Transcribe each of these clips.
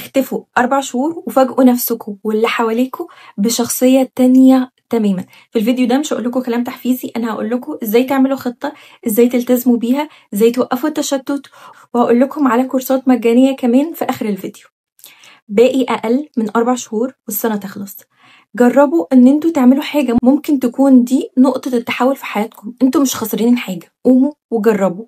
تختفوا 4 شهور وفاجئوا نفسكم واللي حواليكوا بشخصية تانية تماما. في الفيديو ده مش هقول لكم كلام تحفيزي، انا هقول لكم ازاي تعملوا خطة، ازاي تلتزموا بيها، ازاي توقفوا التشتت، وهقول لكم على كورسات مجانية كمان في اخر الفيديو. باقي اقل من 4 شهور والسنة تخلص. جربوا ان انتوا تعملوا حاجة ممكن تكون دي نقطة التحول في حياتكم. انتوا مش خسرانين حاجة، قوموا وجربوا.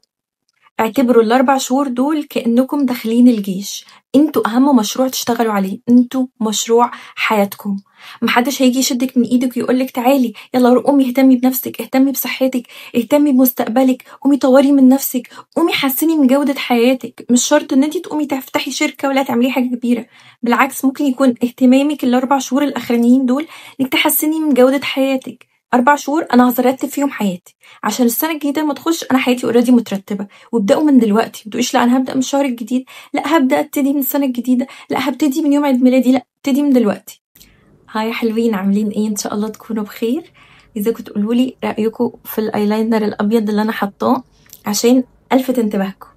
اعتبروا ال4 شهور دول كأنكم داخلين الجيش. انتوا اهم مشروع تشتغلوا عليه، انتوا مشروع حياتكم. محدش هيجي يشدك من ايدك ويقولك تعالي يلا قومي اهتمي بنفسك، اهتمي بصحتك، اهتمي بمستقبلك، قومي طوري من نفسك، قومي حسني من جودة حياتك. مش شرط ان انتي تقومي تفتحي شركة ولا تعملي حاجة كبيرة، بالعكس ممكن يكون اهتمامك ال4 شهور الاخرانيين دول انك تحسني من جودة حياتك. 4 شهور انا هرتب فيهم حياتي عشان السنة الجديدة ما تخش انا حياتي اوريدي مترتبة. وابدأوا من دلوقتي، متقوليش لا انا هبدأ من الشهر الجديد، لا هبدأ ابتدي من السنة الجديدة، لا هبتدي من يوم عيد ميلادي، لا ابتدي من دلوقتي. هاي حلوين، عاملين ايه؟ ان شاء الله تكونوا بخير. اذا تقولوا لي رأيكم في الايلاينر الابيض اللي انا حطاه عشان الفت انتباهكم.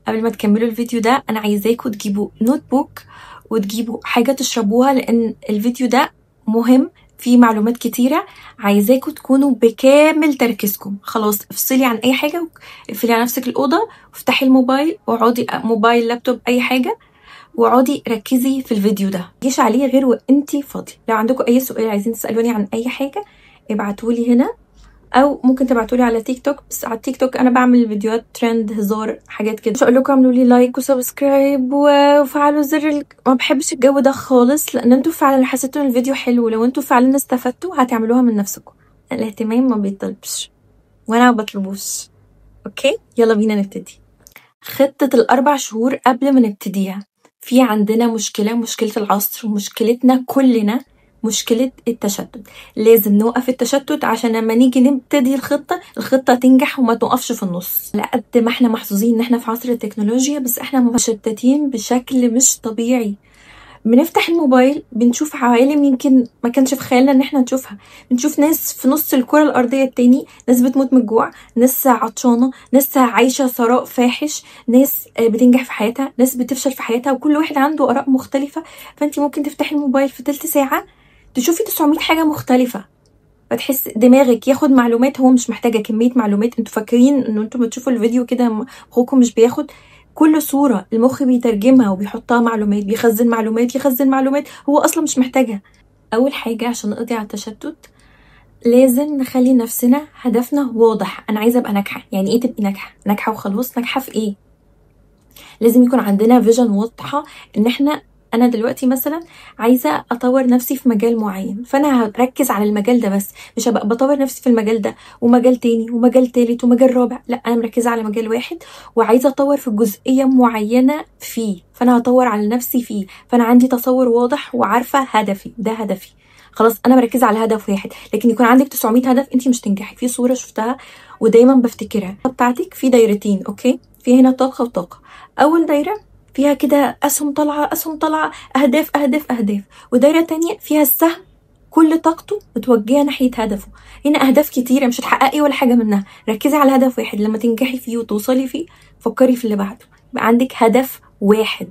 قبل ما تكملوا الفيديو ده انا عايزاكم تجيبوا نوت بوك وتجيبوا حاجة تشربوها، لان الفيديو ده مهم، فيه معلومات كتيرة، عايزاكم تكونوا بكامل تركيزكم. خلاص افصلي عن اي حاجة، اقفلي على نفسك الأوضة وافتحي الموبايل واقعدي، موبايل لابتوب اي حاجة، واقعدي ركزي في الفيديو ده، متجيش عليه غير وانتي فاضية. لو عندكم اي سؤال عايزين تسألوني عن اي حاجة ابعتولي هنا، او ممكن تبعتولي على تيك توك. بس على التيك توك انا بعمل فيديوهات ترند، هزار، حاجات كده. مش هقول لكم اعملوا لي لايك وسبسكرايب وفعلوا زر ما بحبش الجو ده خالص، لان انتوا فعلا حسيتوا ان الفيديو حلو، لو انتوا فعلا استفدتوا هتعملوها من نفسكم. الاهتمام ما بيطلبش وانا ما بطلبوش. اوكي يلا بينا نبتدي خطة ال4 شهور. قبل ما نبتديها في عندنا مشكلة العصر، ومشكلتنا كلنا مشكلة التشتت. لازم نوقف التشتت عشان لما نيجي نبتدي الخطة تنجح وما توقفش في النص. لقد ما احنا محظوظين ان احنا في عصر التكنولوجيا، بس احنا مشتتين بشكل مش طبيعي. بنفتح الموبايل بنشوف عوالم يمكن ما كانش في خيالنا ان احنا نشوفها. بنشوف ناس في نص الكرة الارضية التاني، ناس بتموت من الجوع، ناس عطشانة، ناس عايشة ثراء فاحش، ناس بتنجح في حياتها، ناس بتفشل في حياتها، وكل واحد عنده اراء مختلفة. فانتي ممكن تفتحي الموبايل في تلت ساعة تشوفي 900 حاجة مختلفة، فتحس دماغك ياخد معلومات هو مش محتاجة. كمية معلومات انتوا فاكرين ان انتوا بتشوفوا الفيديو كده مخكم مش بياخد كل صورة، المخ بيترجمها وبيحطها معلومات، بيخزن معلومات يخزن معلومات هو اصلا مش محتاجها. اول حاجة عشان نقضي على التشتت لازم نخلي نفسنا هدفنا واضح. انا عايزة ابقى ناجحة. يعني ايه تبقي ناجحة؟ ناجحة وخلاص؟ ناجحة في ايه؟ لازم يكون عندنا فيجن واضحة ان انا دلوقتي مثلا عايزه اطور نفسي في مجال معين، فانا هركز على المجال ده بس، مش هبقى بطور نفسي في المجال ده ومجال تاني ومجال تالت ومجال رابع. لا انا مركزه على مجال واحد وعايزه اطور في جزئيه معينه فيه، فانا هطور على نفسي فيه. فانا عندي تصور واضح وعارفه هدفي، ده هدفي. خلاص انا مركزه على هدف واحد. لكن يكون عندك 900 هدف انت مش تنجحي. في صوره شفتها ودايما بفتكرها بتاعتك، في دايرتين، اوكي، في هنا طاقه وطاقه. اول دايره فيها كده اسهم طالعه، اهداف اهداف اهداف، ودايره تانية فيها السهم كل طاقته متوجهه ناحيه هدفه. هنا اهداف كتيره مش هتحققي ولا حاجه منها. ركزي على هدف واحد، لما تنجحي فيه وتوصلي فيه فكري في اللي بعده، يبقى عندك هدف واحد.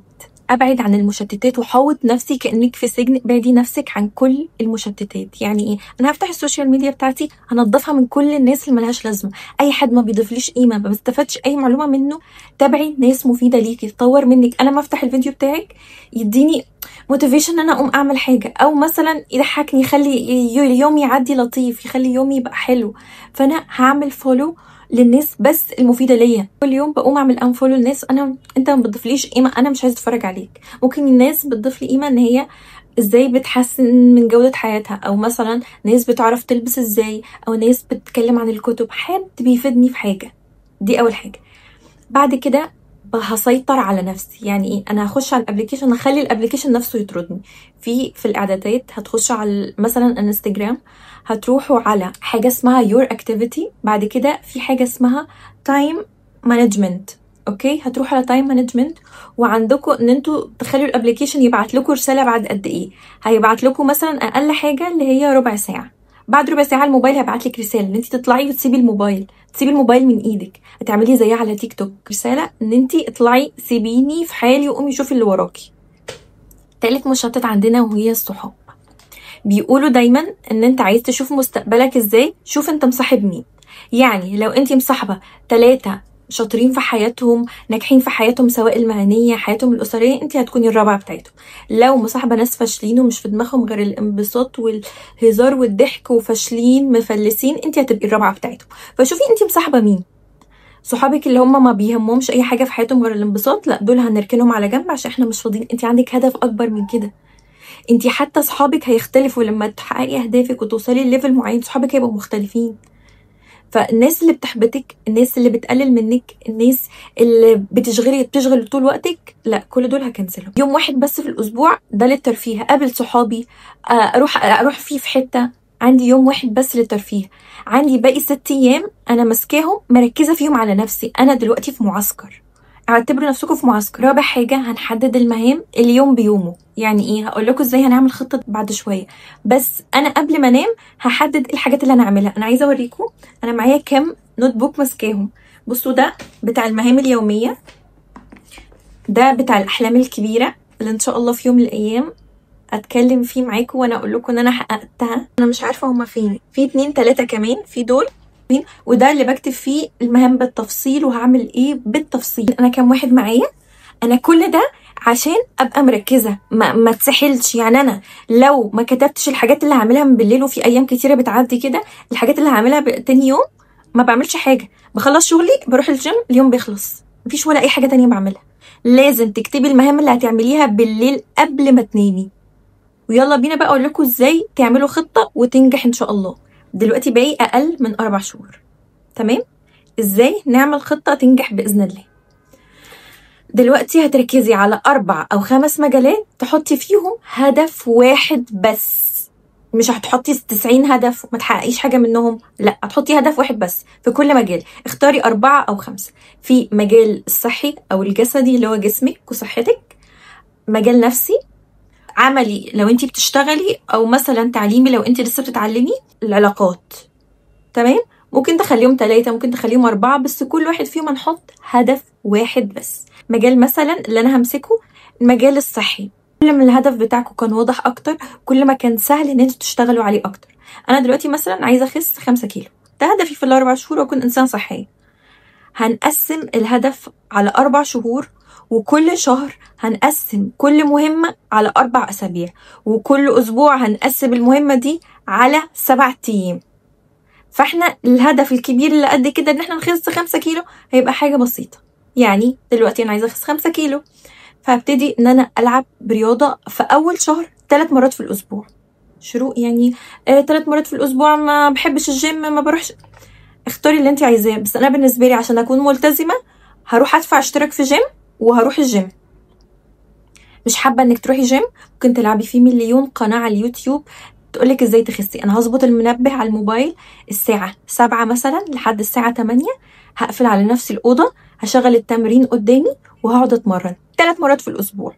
ابعد عن المشتتات وحوط نفسي كانك في سجن. ابعدي نفسك عن كل المشتتات. يعني ايه؟ انا هفتح السوشيال ميديا بتاعتي هنضفها من كل الناس اللي ملهاش لازمه، اي حد ما بيضيفليش قيمه، ما بستفادش اي معلومه منه. تابعي ناس مفيده ليكي تطور منك. انا ما افتح الفيديو بتاعك يديني موتيفيشن ان انا اقوم اعمل حاجه، او مثلا يضحكني، يخلي يومي يعدي لطيف، يخلي يومي يبقى حلو، فانا هعمل فولو للناس بس المفيده ليا. كل يوم بقوم اعمل انفولو للناس انت ما بتضيفليش قيمه، انا مش عايزه اتفرج عليك. ممكن الناس بتضيف لي قيمه ان هي ازاي بتحسن من جوده حياتها، او مثلا ناس بتعرف تلبس ازاي، او ناس بتتكلم عن الكتب، حد بيفيدني في حاجه. دي اول حاجه. بعد كده هسيطر على نفسي. يعني ايه؟ انا هخش على الابليكيشن، اخلي الابليكيشن نفسه يطردني. في الاعدادات هتخشوا على مثلا انستجرام، هتروحوا على حاجه اسمها your activity، بعد كده في حاجه اسمها time management. اوكي، هتروحوا على time management وعندكم ان انتوا تخلوا الابليكيشن يبعت لكم رساله بعد قد ايه. هيبعت لكم مثلا اقل حاجه اللي هي ربع ساعه، بعد ربع ساعه الموبايل هيبعت لك رساله ان انت تطلعي وتسيبي الموبايل من ايدك. هتعملي زيها على تيك توك، رساله ان انت اطلعي سيبيني في حالي وقومي شوفي اللي وراكي. تالت مشتت عندنا وهي الصحاب. بيقولوا دايما ان انت عايز تشوف مستقبلك ازاي، شوف انت مصاحب مين. يعني لو انت مصاحبه 3 شاطرين في حياتهم، ناجحين في حياتهم سواء المهنيه حياتهم الاسريه، انت هتكوني الرابعه بتاعتهم. لو مصاحبه ناس فاشلين ومش في دماغهم غير الانبساط والهزار والضحك وفاشلين مفلسين، انت هتبقي الرابعه بتاعتهم. فشوفي انت مصاحبه مين. صحابك اللي هم ما بيهمهمش اي حاجه في حياتهم غير الانبساط، لا دول هنركنهم على جنب عشان احنا مش فاضيين. انت عندك هدف اكبر من كده. انت حتى صحابك هيختلفوا لما تحققي اهدافك وتوصلي لليفل معين، صحابك هيبقوا مختلفين. فالناس اللي بتحبطك، الناس اللي بتقلل منك، الناس اللي بتشغل طول وقتك، لا كل دول هكنسلهم. يوم واحد بس في الاسبوع ده للترفيه، اقابل صحابي، اروح فيه في حته. عندي يوم واحد بس للترفيه، عندي باقي 6 ايام انا ماسكاهم مركزه فيهم على نفسي. انا دلوقتي في معسكر، اعتبروا نفسكم في معسكر. رابع حاجه، هنحدد المهام اليوم بيومه. يعني ايه؟ هقول لكم ازاي هنعمل خطه بعد شويه، بس انا قبل ما انام هحدد الحاجات اللي انا هعملها. انا عايزه اوريكم انا معايا كام نوت بوك ماسكاهم. بصوا، ده بتاع المهام اليوميه، ده بتاع الاحلام الكبيره اللي ان شاء الله في يوم من الايام اتكلم فيه معاكم وانا اقول لكم ان انا حققتها. انا مش عارفه هما فين، في 2 3 كمان في دول. وده اللي بكتب فيه المهام بالتفصيل وهعمل ايه بالتفصيل. انا كام واحد معايا؟ انا كل ده عشان ابقى مركزه، ما تسحلش. يعني انا لو ما كتبتش الحاجات اللي هعملها من بالليل، وفي ايام كتيره بتعدي كده، الحاجات اللي هعملها تاني يوم ما بعملش حاجه. بخلص شغلي بروح الجيم، اليوم بيخلص، مفيش ولا اي حاجه تانية بعملها. لازم تكتبي المهام اللي هتعمليها بالليل قبل ما تنامي. ويلا بينا بقى اقول لكم ازاي تعملوا خطه وتنجح ان شاء الله. دلوقتي باقي اقل من 4 شهور، تمام؟ ازاي نعمل خطه تنجح باذن الله؟ دلوقتي هتركزي على 4 أو 5 مجالات تحطي فيهم هدف واحد بس. مش هتحطي 90 هدف وما تحققيش حاجه منهم، لا هتحطي هدف واحد بس في كل مجال. اختاري 4 أو 5. في مجال الصحي او الجسدي اللي هو جسمك وصحتك، مجال نفسي، عملي لو انتي بتشتغلي، او مثلا تعليمي لو انتي لسه بتتعلمي، العلاقات، تمام؟ ممكن تخليهم 3، ممكن تخليهم 4، بس كل واحد فيهم هنحط هدف واحد بس. مجال مثلا اللي انا همسكه المجال الصحي، كل ما الهدف بتاعكم كان واضح اكتر كل ما كان سهل ان انتوا تشتغلوا عليه اكتر. انا دلوقتي مثلا عايزه اخس 5 كيلو، ده هدفي في ال4 شهور واكون انسان صحي. هنقسم الهدف على 4 شهور، وكل شهر هنقسم كل مهمة على 4 أسابيع، وكل أسبوع هنقسم المهمة دي على 7 أيام. فاحنا الهدف الكبير اللي قد كده ان احنا نخس 5 كيلو هيبقى حاجة بسيطة. يعني دلوقتي انا عايزة اخس 5 كيلو، فهبتدي ان انا العب برياضة في اول شهر 3 مرات في الاسبوع. شروق يعني 3 مرات في الاسبوع، ما بحبش الجيم ما بروحش. اختاري اللي انت عايزاه، بس انا بالنسبة لي عشان اكون ملتزمة هروح ادفع اشتراك في جيم وهروح الجيم. مش حابة انك تروحي جيم، ممكن تلعبي فيه مليون قناة على اليوتيوب تقولك ازاي تخسي. انا هظبط المنبه على الموبايل الساعة 7 مثلا لحد الساعة 8، هقفل على نفسي الأوضة، هشغل التمرين قدامي وهقعد اتمرن 3 مرات في الأسبوع.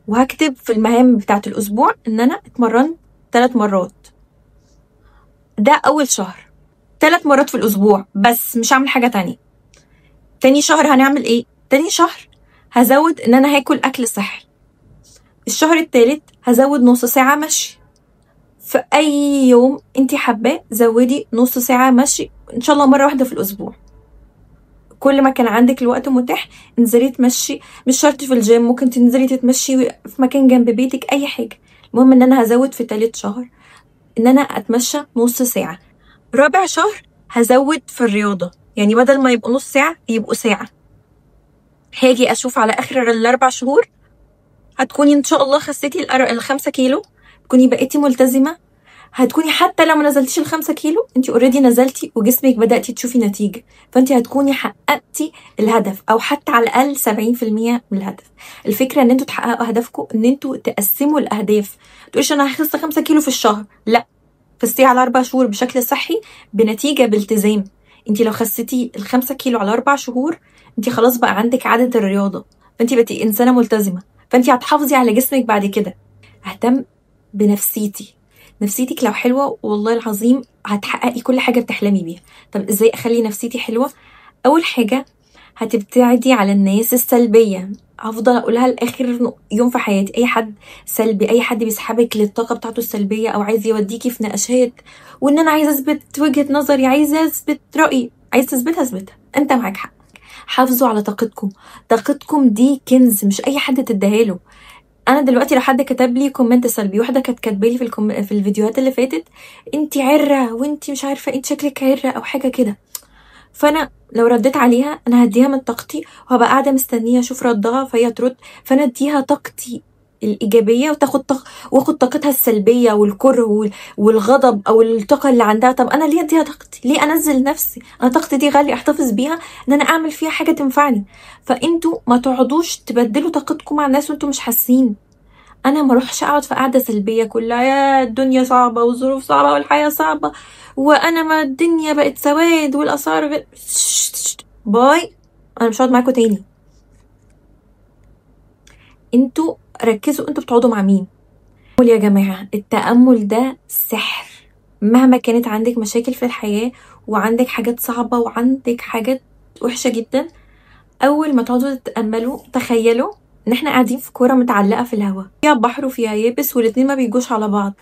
وهكتب في المهام بتاعة الأسبوع ان انا اتمرن 3 مرات. ده أول شهر 3 مرات في الأسبوع بس، مش هعمل حاجة تانية. تاني شهر هنعمل ايه؟ تاني شهر هزود ان انا هاكل أكل صحي. الشهر التالت هزود نص ساعة مشي. في اي يوم انتي حباه زودي نص ساعة مشي، ان شاء الله مرة واحدة في الاسبوع. كل ما كان عندك الوقت متاح انزلي تمشي، مش شرط في الجيم، ممكن تنزلي تتمشي في مكان جنب بيتك، اي حاجة. المهم ان انا هزود في تالت شهر ان انا اتمشى نص ساعة. رابع شهر هزود في الرياضة، يعني بدل ما يبقوا نص ساعة يبقوا ساعة. هاجي اشوف على اخر ال4 شهور هتكوني ان شاء الله خسيتي ال5 كيلو، تكوني بقيتي ملتزمة. هتكوني حتى لو ما نزلتيش ال5 كيلو انت اوريدي نزلتي وجسمك بدأتي تشوفي نتيجة، فانت هتكوني حققتي الهدف او حتى على الاقل 70% من الهدف. الفكرة ان انتوا تحققوا اهدافكم ان انتوا تقسموا الاهداف. تقوليش انا هخس 5 كيلو في الشهر، لا، خسيتي على 4 شهور بشكل صحي بنتيجة بالتزام. انت لو خسيتي ال5 كيلو على 4 شهور انت خلاص بقى عندك عادة الرياضة، فانت بقيتي انسانة ملتزمة، فانت هتحافظي على جسمك بعد كده. اهتم بنفسيتي، نفسيتك لو حلوة والله العظيم هتحققي كل حاجة بتحلمي بيها. طب ازاي اخلي نفسيتي حلوة؟ اول حاجة هتبتعدي على الناس السلبية. هفضل اقولها لاخر يوم في حياتي. اي حد سلبي، اي حد بيسحبك للطاقه بتاعته السلبيه، او عايز يوديكي في نقاشات، وان انا عايزه اثبت وجهه نظري، عايزه اثبت رايي، عايز تثبتها اثبتها، انت معاك حق. حافظوا على طاقتكم. طاقتكم دي كنز، مش اي حد تديها له. انا دلوقتي لو حد كتب لي كومنت سلبي، واحده كانت كاتبه لي في الفيديوهات اللي فاتت انتي عره، وانتي مش عارفه انت شكلك عره او حاجه كده، فانا لو رديت عليها انا هديها من طاقتي، وهبقى قاعده مستنيه اشوف ردها فهي ترد، فانا اديها طاقتي الايجابيه واخد طاقتها السلبيه والكره والغضب او الطاقه اللي عندها. طب انا ليه اديها طاقتي؟ ليه انزل نفسي؟ انا طاقتي دي غاليه، احتفظ بيها ان انا اعمل فيها حاجه تنفعني. فانتوا ما تقعدوش تبدلوا طاقتكم مع الناس وانتوا مش حاسين. انا ما اروحش اقعد في قعده سلبيه كلها يا الدنيا صعبه والظروف صعبه والحياه صعبه، وانا ما الدنيا بقت سواد والاسعار باي، انا مش هقعد معاكم تاني. انتوا ركزوا انتوا بتقعدوا مع مين. يا جماعه التامل ده سحر. مهما كانت عندك مشاكل في الحياه، وعندك حاجات صعبه، وعندك حاجات وحشه جدا، اول ما تقعدوا تتاملوا تخيلوا ان احنا قاعدين في كوره متعلقه في الهواء، فيها بحر وفيها يابس، والاتنين ما بيجوش على بعض.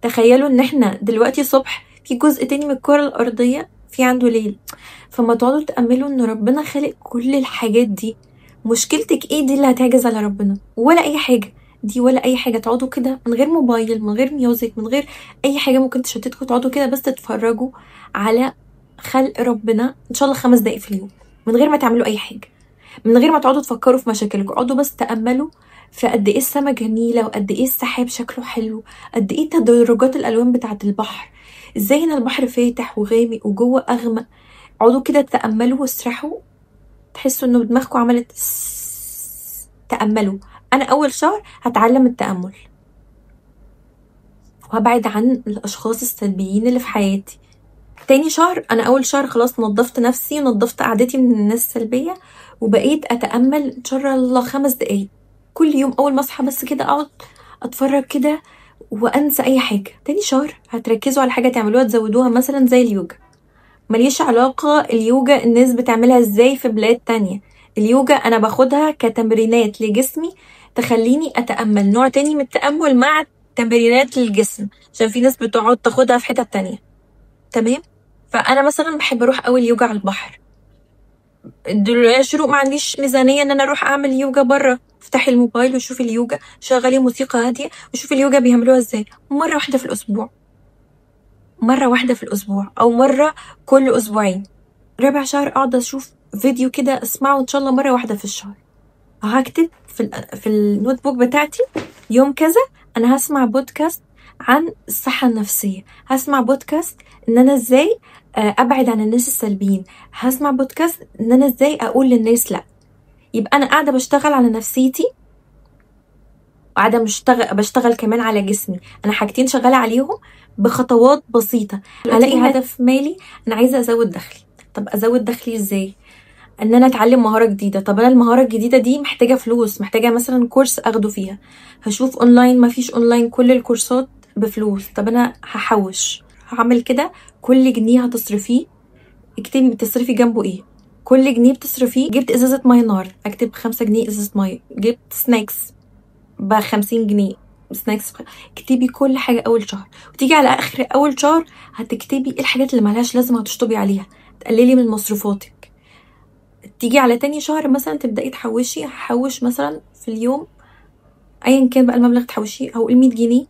تخيلوا ان احنا دلوقتي صبح، في جزء تاني من الكرة الارضية في عنده ليل. فما تقعدوا تأملوا ان ربنا خالق كل الحاجات دي. مشكلتك ايه دي اللي هتعجز على ربنا؟ ولا اي حاجة. دي ولا اي حاجة. تقعدوا كده من غير موبايل، من غير ميوزك، من غير اي حاجة ممكن تشتتكم، تقعدوا كده بس تتفرجوا على خلق ربنا ان شاء الله 5 دقايق في اليوم، من غير ما تعملوا اي حاجة، من غير ما تقعدوا تفكروا في مشاكلكم. اقعدوا بس تأملوا في قد ايه السما جميلة، وقد ايه السحاب شكله حلو، قد ايه تدرجات الالوان بتاعة البحر، ازاي هنا البحر فاتح وغامق وجوه اغمق. اقعدوا كده تأملوا واسرحوا، تحسوا انه دماغكم عملت تأملوا. انا اول شهر هتعلم التأمل، وهبعد عن الاشخاص السلبيين اللي في حياتي. تاني شهر، انا اول شهر خلاص نظفت نفسي ونظفت قعدتي من الناس السلبية، وبقيت اتأمل ان شاء الله 5 دقايق كل يوم. اول ما اصحى بس كده اقعد اتفرج كده وانسى اي حاجة. تاني شهر هتركزوا على حاجة تعملوها تزودوها، مثلا زي اليوجا. مليش علاقة اليوجا الناس بتعملها ازاي في بلاد تانية، اليوجا انا باخدها كتمرينات لجسمي تخليني اتأمل، نوع تاني من التأمل مع تمرينات للجسم، عشان في ناس بتقعد تاخدها في حتة تانية. تمام. فانا مثلا بحب اروح اول يوجا على البحر. شروق ما عنديش ميزانيه ان انا اروح اعمل يوجا بره، افتحي الموبايل وشوفي اليوجا، شغلي موسيقى هاديه وشوفي اليوجا بيعملوها ازاي. مره واحده في الاسبوع، مره واحده في الاسبوع، او مره كل اسبوعين. رابع شهر اقعد اشوف فيديو كده اسمعه ان شاء الله مره واحده في الشهر. هكتب في النوت بوك بتاعتي يوم كذا انا هسمع بودكاست عن الصحة النفسية، هسمع بودكاست ان انا ازاي ابعد عن الناس السلبيين، هسمع بودكاست ان انا ازاي اقول للناس لا. يبقى انا قاعدة بشتغل على نفسيتي، وقاعدة بشتغل كمان على جسمي. انا حاجتين شغالة عليهم بخطوات بسيطة. هلاقي هدف مالي، انا عايزة ازود دخلي. طب ازود دخلي ازاي؟ ان انا اتعلم مهارة جديدة. طب انا المهارة الجديدة دي محتاجة فلوس، محتاجة مثلا كورس اخده فيها، هشوف اونلاين، مفيش اونلاين، كل الكورسات بفلوس. طب انا هحوش، هعمل كده. كل جنيه هتصرفيه اكتبي بتصرفي جنبه ايه. كل جنيه بتصرفيه، جبت ازازة مية النهاردة اكتب 5 جنيه ازازة مية، جبت سناكس ب50 جنيه سناكس اكتبي كل حاجة اول شهر. وتيجي على اخر اول شهر هتكتبي ايه الحاجات اللي ملهاش لازمة هتشطبي عليها، تقللي من مصروفاتك. تيجي على تاني شهر مثلا تبدأي تحوشي، هحوش مثلا في اليوم ايا كان بقى المبلغ تحوشيه، هقول 100 جنيه،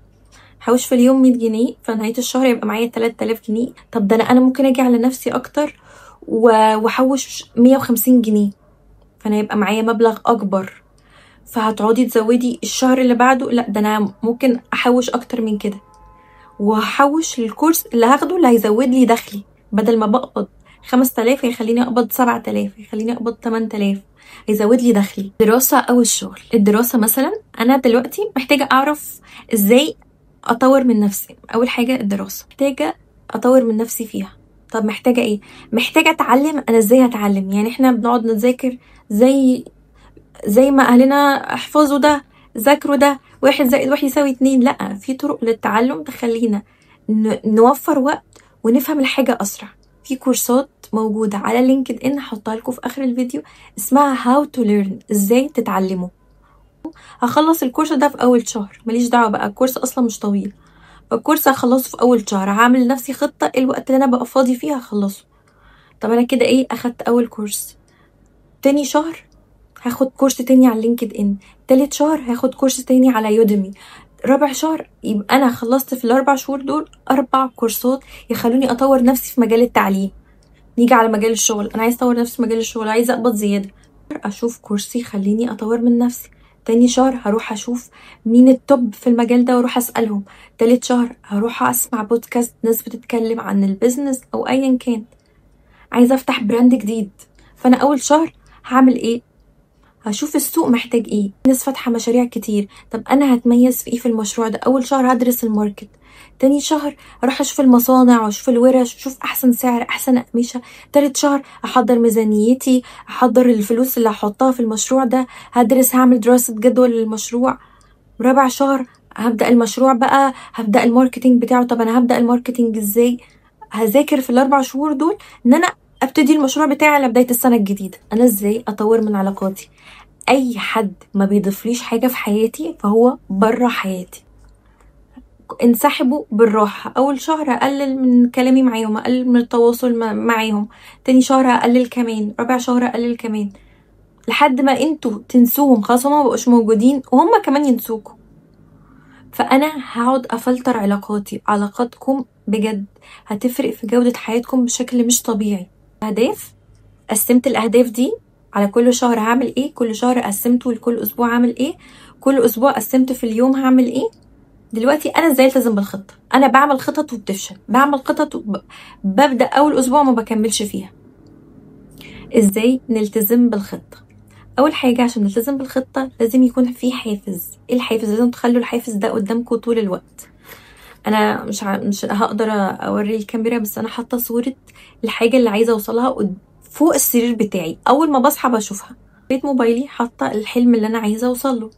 حوش في اليوم 100 جنيه، فنهاية الشهر يبقى معايا 3000 جنيه. طب ده انا ممكن اجي على نفسي اكتر واحوش 150 جنيه، فانا يبقى معايا مبلغ اكبر. فهتقعدي تزودي الشهر اللي بعده، لا ده انا ممكن احوش اكتر من كده، وهحوش للكورس اللي هاخده اللي هيزود لي دخلي. بدل ما بقبض 5000 هيخليني اقبض 7000، هيخليني اقبض 8000، هيزود لي دخلي. دراسة او الشغل. الدراسة مثلا انا دلوقتي محتاجة اعرف ازاي اطور من نفسي. اول حاجة الدراسة محتاجة اطور من نفسي فيها. طب محتاجة ايه؟ محتاجة اتعلم انا ازاي هتعلم. يعني احنا بنقعد نذاكر زي ما اهلنا احفظوا ده، ذاكروا ده، 1+1=2. لا، في طرق للتعلم تخلينا نوفر وقت ونفهم الحاجة اسرع. في كورسات موجودة على لينكد ان، هحطها لكم في اخر الفيديو، اسمها How to Learn، ازاي تتعلموا. هخلص الكورس ده في اول شهر، ماليش دعوة بقى، الكورس اصلا مش طويل، فالكورس هخلصه في اول شهر. هعمل لنفسي خطة الوقت اللي انا بقى فاضي فيه هخلصه. طب انا كده ايه، اخدت اول كورس. تاني شهر هاخد كورس تاني على لينكد ان. تالت شهر هاخد كورس تاني على يوديمي. رابع شهر يبقى انا خلصت في الاربع شهور دول 4 كورسات يخلوني اطور نفسي في مجال التعليم. نيجي على مجال الشغل، انا عايز اطور نفسي في مجال الشغل، عايزه اقبض زياده، اشوف كورس يخليني اطور من نفسي. تاني شهر هروح اشوف مين التوب في المجال ده واروح اسالهم. تالت شهر هروح اسمع بودكاست ناس بتتكلم عن البيزنس او ايا كان. عايزه افتح براند جديد، فانا اول شهر هعمل ايه؟ هشوف السوق محتاج ايه، ناس فاتحه مشاريع كتير، طب انا هتميز في ايه في المشروع ده. اول شهر هدرس الماركت. تاني شهر اروح اشوف المصانع واشوف الورش، اشوف احسن سعر، احسن اقمشه. تالت شهر احضر ميزانيتي، احضر الفلوس اللي هحطها في المشروع ده، هدرس، هعمل دراسه جدوى للمشروع. رابع شهر هبدا المشروع بقى، هبدا الماركتينج بتاعه. طب انا هبدا الماركتينج ازاي؟ هذاكر في الاربع شهور دول ان انا ابتدي المشروع بتاعي على بدايه السنه الجديده. انا ازاي اطور من علاقاتي. اي حد ما بيضيفليش حاجه في حياتي فهو بره حياتي. انسحبوا بالراحه. اول شهر اقلل من كلامي معاهم، اقلل من التواصل معاهم. تاني شهر اقلل كمان، رابع شهر اقلل كمان، لحد ما انتوا تنسوهم خلاص، هما مبقوش موجودين وهما كمان ينسوكوا. فانا هقعد افلتر علاقاتي. علاقاتكم بجد هتفرق في جوده حياتكم بشكل مش طبيعي. اهداف، قسمت الاهداف دي على كل شهر هعمل ايه، كل شهر قسمته لكل اسبوع هعمل ايه، كل اسبوع قسمت في اليوم هعمل ايه. دلوقتي انا ازاي التزم بالخطه؟ انا بعمل خطط وبتفشل، بعمل خطط ببدا اول اسبوع ما بكملش فيها. ازاي نلتزم بالخطه؟ اول حاجه عشان نلتزم بالخطه لازم يكون في حافز. ايه الحافز؟ لازم تخلوا الحافز ده قدامكم طول الوقت. انا مش هقدر اوري الكاميرا، بس انا حاطه صوره الحاجه اللي عايزه اوصلها فوق السرير بتاعي. اول ما بصحى بشوفها. بيت موبايلي حاطه الحلم اللي انا عايزه اوصله.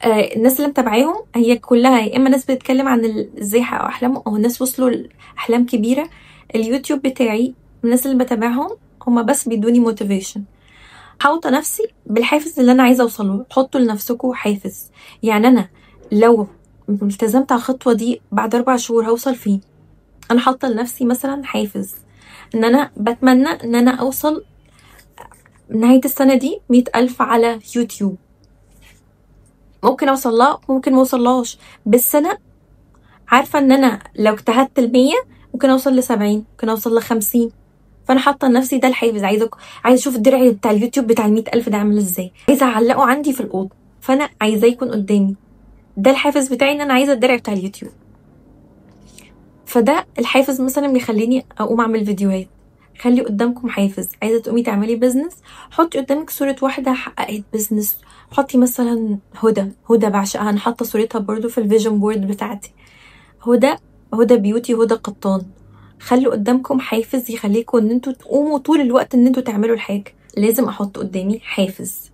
الناس اللي متابعاهم هي كلها يا اما ناس بتتكلم عن ازاي يحققوا احلامهم او ناس وصلوا لاحلام كبيره. اليوتيوب بتاعي الناس اللي بتابعهم هما بس بيدوني موتيفيشن. حاطه نفسي بالحافز اللي انا عايزه اوصله. حطوا لنفسكم حافز. يعني انا لو التزمت على الخطوه دي بعد 4 شهور هوصل فين؟ انا حاطه لنفسي مثلا حافز ان انا بتمنى ان انا اوصل نهايه السنه دي 100,000 على يوتيوب. ممكن اوصل لها، ممكن ما اوصلهاش، بس انا عارفه ان انا لو اجتهدت 100 ممكن اوصل ل70، ممكن اوصل ل50. فانا حاطه لنفسي ده الحافز. عايزه اشوف الدرع بتاع اليوتيوب بتاع 100,000 ده عامل ازاي، عايزه اعلقه عندي في الاوضه، فانا عايزاه يكون قدامي. ده الحافز بتاعي، ان انا عايزه الدرع بتاع اليوتيوب. فده الحافز مثلا بيخليني اقوم اعمل فيديوهات. خلي قدامكم حافز. عايزه تقومي تعملي بزنس، حطي قدامك صوره واحده حققت بزنس. حطي مثلا هدى بعشقها، انا حاطه صورتها برضو في الفيجن بورد بتاعتي. هدى بيوتي، هدى قطان. خلوا قدامكم حافز يخليكم ان انتوا تقوموا طول الوقت ان انتوا تعملوا الحاجه. لازم احط قدامي حافز.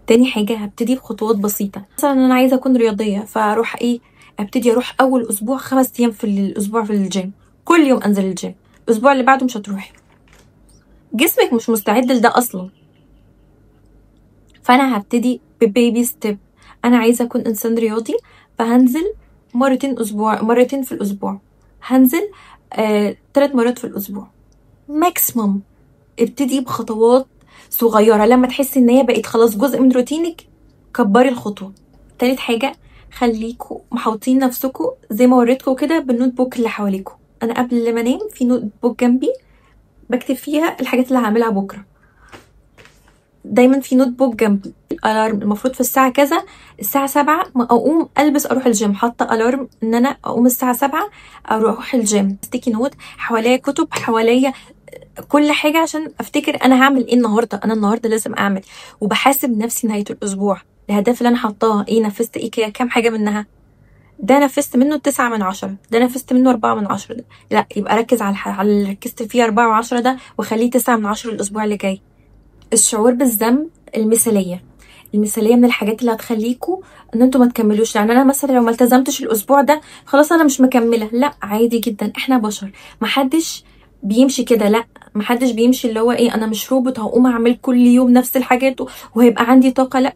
تاني حاجه هبتدي بخطوات بسيطه. مثلا انا عايزه اكون رياضيه، فاروح ايه؟ ابتدي اروح اول اسبوع 5 ايام في الاسبوع في الجيم، كل يوم انزل الجيم. الاسبوع اللي بعده مش هتروحي، جسمك مش مستعد لده اصلا. فانا هبتدي ببيبي ستيب. انا عايزه اكون انسان رياضي، فهنزل مرتين في الاسبوع. هنزل 3 مرات في الاسبوع ماكسيموم. ابتدي بخطوات صغيره، لما تحسي ان هي بقت خلاص جزء من روتينك كبري الخطوه. تالت حاجه، خليكوا محاوطين نفسكوا زي ما وريتكوا كده بالنوت بوك اللي حواليكوا. انا قبل ما انام في نوت بوك جنبي بكتب فيها الحاجات اللي هعملها بكره. دايما في نوت بوك جنبي. الارم المفروض في الساعه كذا، الساعه 7 ما اقوم البس اروح الجيم. حاطه الارم ان انا اقوم الساعه 7 اروح الجيم. ستيكي نوت حواليا، كتب حواليا، كل حاجه عشان افتكر انا هعمل ايه النهارده. انا النهارده لازم اعمل، وبحاسب نفسي نهايه الاسبوع الاهداف اللي انا حطاها ايه، نفذت ايه، كام حاجه منها. ده نفذت منه 9/10، ده نفذت منه 4/10. ده لا، يبقى ركز على اللي ركزت فيه 4/10 ده وخليه 9/10 الاسبوع اللي جاي. الشعور بالذنب، المثاليه من الحاجات اللي هتخليكوا ان انتوا ما تكملوش. يعني انا مثلا لو ما التزمتش الاسبوع ده خلاص انا مش مكمله، لا عادي جدا، احنا بشر. محدش بيمشي كده، لا محدش بيمشي اللي هو ايه انا مش روبوت هقوم اعمل كل يوم نفس الحاجات وهيبقى عندي طاقه. لا،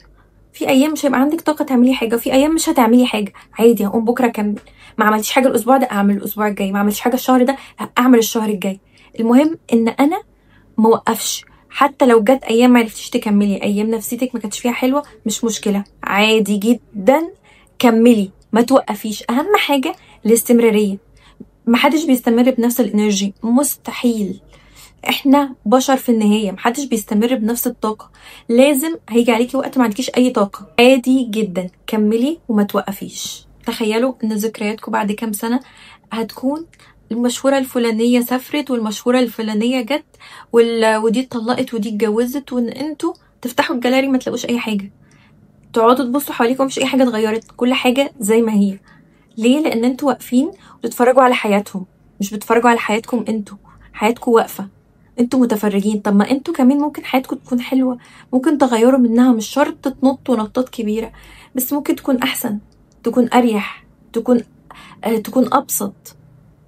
في ايام مش هيبقى عندك طاقه تعملي حاجه، وفي ايام مش هتعملي حاجه عادي. هقوم بكره اكمل، ما عملتيش حاجه الاسبوع ده اعمل الاسبوع الجاي، ما عملتيش حاجه الشهر ده اعمل الشهر الجاي. المهم ان انا ما وقفش. حتى لو جت ايام ما عرفتيش تكملي، ايام نفسيتك ما كانتش فيها حلوه، مش مشكله عادي جدا، كملي ما توقفيش. اهم حاجه الاستمراريه. محدش بيستمر بنفس الانرجي، مستحيل. احنا بشر في النهايه، محدش بيستمر بنفس الطاقه. لازم هيجي عليكي وقت ما عندكيش اي طاقه، عادي جدا، كملي وما توقفيش. تخيلوا ان ذكرياتكم بعد كام سنه هتكون المشهوره الفلانيه سافرت والمشهوره الفلانيه جت ودي اتطلقت ودي اتجوزت، وان انتوا تفتحوا الجاليري ما تلاقوش اي حاجه، تقعدوا تبصوا حواليكم مفيش اي حاجه اتغيرت، كل حاجه زي ما هي. ليه؟ لان انتوا واقفين بتتفرجوا على حياتهم، مش بتتفرجوا على حياتكم انتوا. حياتكم واقفه، انتوا متفرجين. طب ما انتوا كمان ممكن حياتكم تكون حلوه، ممكن تغيروا منها، مش شرط تنطوا نطات كبيره، بس ممكن تكون احسن، تكون اريح، تكون ابسط.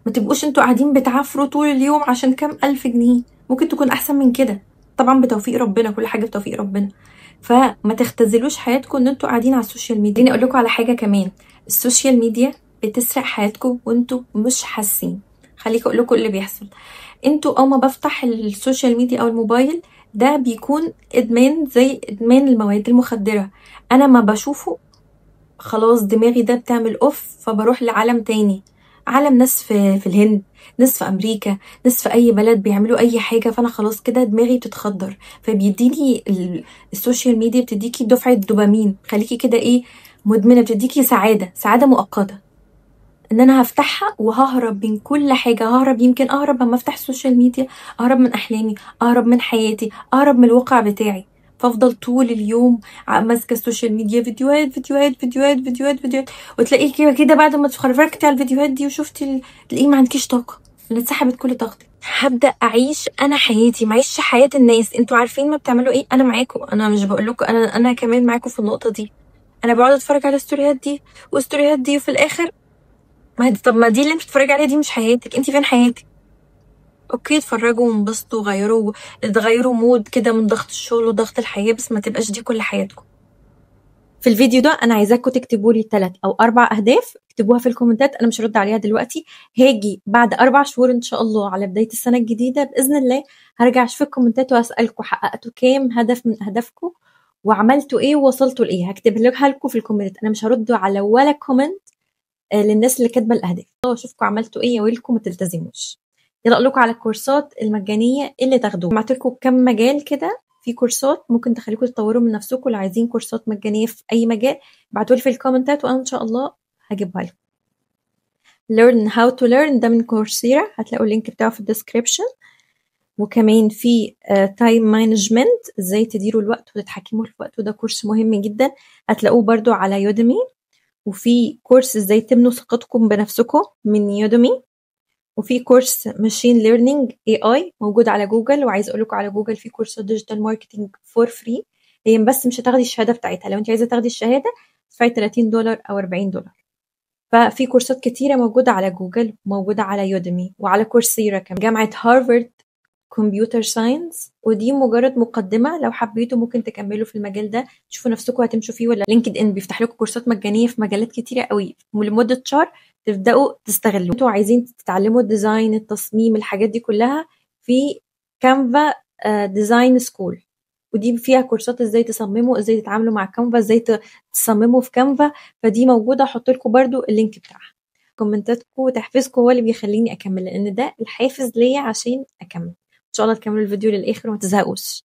ما تبقوش انتوا قاعدين بتعافروا طول اليوم عشان كام الف جنيه، ممكن تكون احسن من كده. طبعا بتوفيق ربنا، كل حاجه بتوفيق ربنا. فما تختزلوش حياتكم ان انتوا قاعدين على السوشيال ميديا. اقول لكم على حاجه كمان، السوشيال ميديا بتسرق حياتكم وانتوا مش حاسين. خليكي اقول لكم اللي بيحصل. انتوا اول ما بفتح السوشيال ميديا او الموبايل ده بيكون ادمان، زي ادمان المواد المخدره. انا ما بشوفه خلاص دماغي ده بتعمل اوف، فبروح لعالم تاني، عالم ناس في الهند، ناس في امريكا، ناس في اي بلد بيعملوا اي حاجه، فانا خلاص كده دماغي بتتخدر. فبيديني السوشيال ميديا بتديكي دفعه دوبامين، خليكي كده ايه، مدمنه، بتديكي سعاده مؤقته. ان انا هفتحها وههرب من كل حاجه، ههرب، يمكن اهرب اما افتح السوشيال ميديا، اهرب من احلامي، اهرب من حياتي، اهرب من الواقع بتاعي. فافضل طول اليوم ماسكه السوشيال ميديا، فيديوهات فيديوهات فيديوهات فيديوهات فيديوهات، وتلاقي كده كده بعد ما اتفرجتي على الفيديوهات دي وشفتي تلاقيه ما عندكيش طاقه، اللي اتسحبت كل طاقتك. هبدا اعيش انا حياتي، معيش حياه الناس. انتوا عارفين ما بتعملوا ايه، انا معاكم، انا مش بقول لكم، انا كمان معاكم في النقطه دي. انا بقعد اتفرج على الستوريات دي والستوريات دي، وفي الاخر طب ما دي اللي انت بتتفرجي عليها دي مش حياتك، انت فين حياتك؟ اوكي اتفرجوا وانبسطوا وغيروا، تغيروا مود كده من ضغط الشغل وضغط الحياة، بس ما تبقاش دي كل حياتكم. في الفيديو ده انا عايزاكم تكتبوا لي 3 أو 4 اهداف، اكتبوها في الكومنتات، انا مش هرد عليها دلوقتي. هاجي بعد 4 شهور ان شاء الله على بداية السنة الجديدة باذن الله، هرجع اشوف الكومنتات واسالكم حققتوا كام هدف من اهدافكم وعملتوا ايه ووصلتوا لايه. هكتب لكم في الكومنتات، انا مش هرد على ولا كومنت للناس اللي كاتبه الاهداف. اشوفكم عملتوا ايه، يا ويلكم ما تلتزموش. يلا اقول لكم على الكورسات المجانيه اللي تاخدوها. جمعت لكم كام مجال كده في كورسات ممكن تخليكم تطوروا من نفسكم. لو عايزين كورسات مجانيه في اي مجال ابعتوا لي في الكومنتات وانا ان شاء الله هجيبها لكم. learn how to learn ده من كورسيرا، هتلاقوا اللينك بتاعه في الديسكريبشن. وكمان في تايم مانجمنت، ازاي تديروا الوقت وتتحكموا في الوقت، وده كورس مهم جدا، هتلاقوه برضو على يودمي. وفي كورس ازاي تبنوا ثقتكم بنفسكم من يودمي. وفي كورس ماشين ليرنينج AI موجود على جوجل. وعايز اقول لكم على جوجل في كورسات ديجيتال ماركتنج فور فري، هي بس مش هتاخدي الشهاده بتاعتها، لو انت عايزه تاخدي الشهاده تدفعي $30 او $40. ففي كورسات كتيره موجوده على جوجل، موجوده على يودمي وعلى كورسيرا كمان. جامعه هارفارد كمبيوتر ساينس، ودي مجرد مقدمه، لو حبيتوا ممكن تكملوا في المجال ده، تشوفوا نفسكم هتمشوا فيه ولا. لينكد ان بيفتح لكم كورسات مجانيه في مجالات كتيره قوي ولمده شهر، تبداوا تستغلوا. انتوا عايزين تتعلموا الديزاين، التصميم، الحاجات دي كلها، في كانفا ديزاين سكول، ودي فيها كورسات ازاي تصمموا، ازاي تتعاملوا مع كانفا، ازاي تصمموا في كانفا. فدي موجوده، احط لكم برده اللينك بتاعها. كومنتاتكم وتحفيزكم هو اللي بيخليني اكمل، لان ده الحافز ليا عشان اكمل. ان شاء الله تكملوا الفيديو للاخر وما تزهقوش.